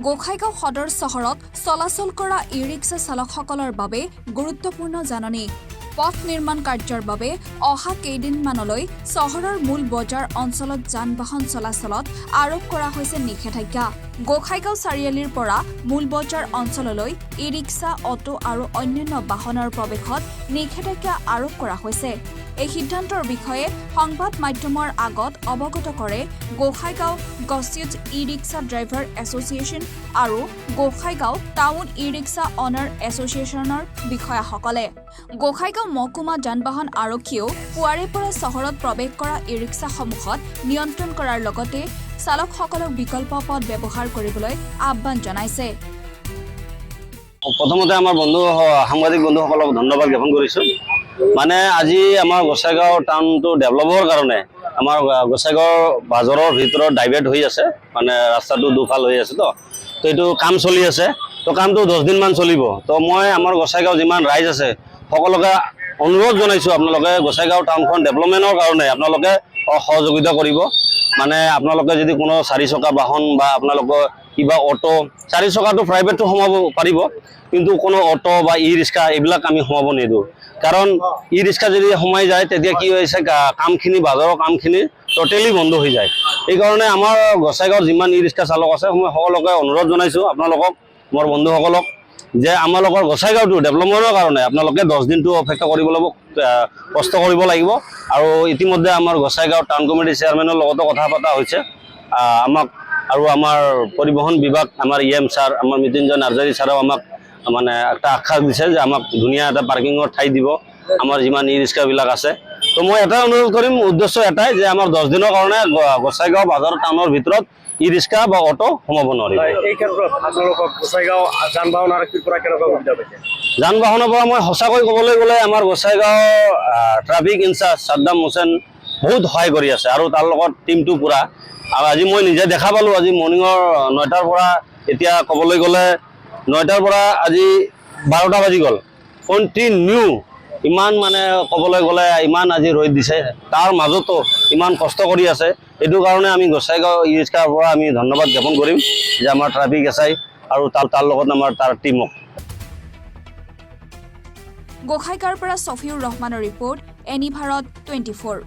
গোসাইগাঁও সদৰ চহৰত চলাচল কৰা ই-ৰিক্সা চালকসকলৰ বাবে গুৰুত্বপূৰ্ণ জাননী। পথ নিৰ্মাণ কাৰ্যৰ বাবে অহা কেইদিনমানলৈ চহৰৰ মূল বজাৰ অঞ্চলত যান-বাহন চলাচলত আৰোপ কৰা হৈছে নিষেধাজ্ঞা। গোসাইগাঁও চাৰিআলিৰ পৰা মূল বজাৰ অঞ্চললৈ ই-ৰিক্সা, অটো আৰু অন্যান্য বাহনৰ প্ৰৱেশত নিষেধাজ্ঞা আৰোপ কৰা হৈছে। এই সিদ্ধান্তৰ বিষয়ে সংবাদ মাধ্যমৰ আগত অৱগত কৰে গোসাইগাঁও গছিউজ ই-ৰিক্সা ড্ৰাইভাৰ এছ'চিয়েশ্যন আৰু গোসাইগাঁও টাউন ই-ৰিক্সা অনাৰ এছ'চিয়েশ্যনৰ বিষয়াসকলে। গোসাইগাঁও মহকুমা যান-বাহন আৰক্ষীয়েও পুৱাৰে পৰা চহৰত প্ৰৱেশ কৰা ই-ৰিক্সাসমূহত নিয়ন্ত্ৰণ কৰাৰ লগতে চালকসকলক বিকল্প পথ ব্যৱহাৰ কৰিবলৈ আহ্বান জনাইছে। প্ৰথমতে আমাৰ সাংবাদিক বন্ধুসকলক ধন্যবাদ জ্ঞাপন কৰিছোঁ। মানে আজি আমাৰ গোসাইগাঁও টাউনটো ডেভেলপৰ কাৰণে আমাৰ গোসাইগাঁও বাজাৰৰ ভিতৰত ডাইভাৰ্ট হৈ আছে, মানে ৰাস্তাটো দুফাল হৈ আছে। তো এইটো কাম চলি আছে, তো কামটো 10 দিনমান চলিব। তো মই আমাৰ গোসাইগাঁও যিমান ৰাইজ আছে সকলোকে অনুৰোধ জনাইছোঁ, আপোনালোকে গোসাইগাঁও টাউনখন ডেভেলপমেণ্টৰ কাৰণে আপোনালোকে সহযোগিতা কৰিব। মানে আপোনালোকে যদি কোনো 4 চকা বাহন বা আপোনালোকৰ কিবা অটো, 4 চকাটো প্ৰাইভেটটো সোমাব পাৰিব, কিন্তু কোনো অটো বা ই-ৰিক্সা এইবিলাক আমি সোমাব নিদিওঁ। কাৰণ ই-ৰিক্সা যদি সোমাই যায় তেতিয়া কি হৈছে, কামখিনি বাজাৰৰ কামখিনি টোটেলি বন্ধ হৈ যায়। এইকাৰণে আমাৰ গোসাইগাঁৱৰ যিমান ই-ৰিক্সা চালক আছে মই সকলোকে অনুৰোধ জনাইছোঁ, আপোনালোকক, মোৰ বন্ধুসকলক, যে আমালোকৰ গোসাইগাঁওটো ডেভেলপমেণ্টৰ কাৰণে আপোনালোকে 10 দিনটো অপেক্ষা কৰিব লাগিব, কষ্ট কৰিব লাগিব। আৰু ইতিমধ্যে আমাৰ গোসাইগাঁও টাউন কমিটিৰ চেয়াৰমেনৰ লগতো কথা পতা হৈছে। আমাক আৰু আমাৰ পৰিবহণ বিভাগ, আমাৰ EM ছাৰ, আমাৰ মৃত্যুঞ্জয় নাৰ্জাৰী ছাৰেও আমাক মানে একটা আশ্বাস দিছে যে আমাক ধুনীয়া এটা পাৰ্কিঙৰ ঠাই দিব আমাৰ যিমান ই-ৰিক্সাবিলাক আছে। তো মই এটাই অনুৰোধ কৰিম, উদ্দেশ্য এটাই যে আমাৰ 10 দিনৰ কাৰণে গোসাইগাঁও বাজাৰ টাউনৰ ভিতৰত ই-ৰিক্সা বা অটো সোমাব নোৱাৰিব। এই ক্ষেত্ৰত আপোনালোকক গোসাইগাঁও যান-বাহন আৰক্ষীৰ পৰা কেনেকুৱা সুবিধা পাইছে? যান-বাহনৰ পৰা মই সঁচাকৈ ক'বলৈ গ'লে আমাৰ গোসাইগাঁও ট্ৰাফিক ইনচাৰ্জ ছাদ্দাম হুছেইন বহুত সহায় কৰি আছে, আৰু তাৰ লগত টিমটো পূৰা। আৰু আজি মই নিজে দেখা পালোঁ, আজি মৰ্ণিঙৰ 9টাৰ পৰা এতিয়া ক'বলৈ গ'লে 9টাৰ পৰা আজি 12টা বাজি গ'ল, কণ্টিনিউ ইমান মানে ক'বলৈ গ'লে ইমান আজি ৰ'দ দিছে, তাৰ মাজতো ইমান কষ্ট কৰি আছে। এইটো কাৰণে আমি গোসাইগাঁও ই-ৰিক্সাৰ পৰা আমি ধন্যবাদ জ্ঞাপন কৰিম যে আমাৰ ট্ৰাফিক এছআই আৰু তাৰ লগত আমাৰ তাৰ টিমক। গোসাইগাঁৱৰ পৰা ছফিউৰ ৰহমানৰ ৰিপৰ্ট, এনি ভাৰত 24।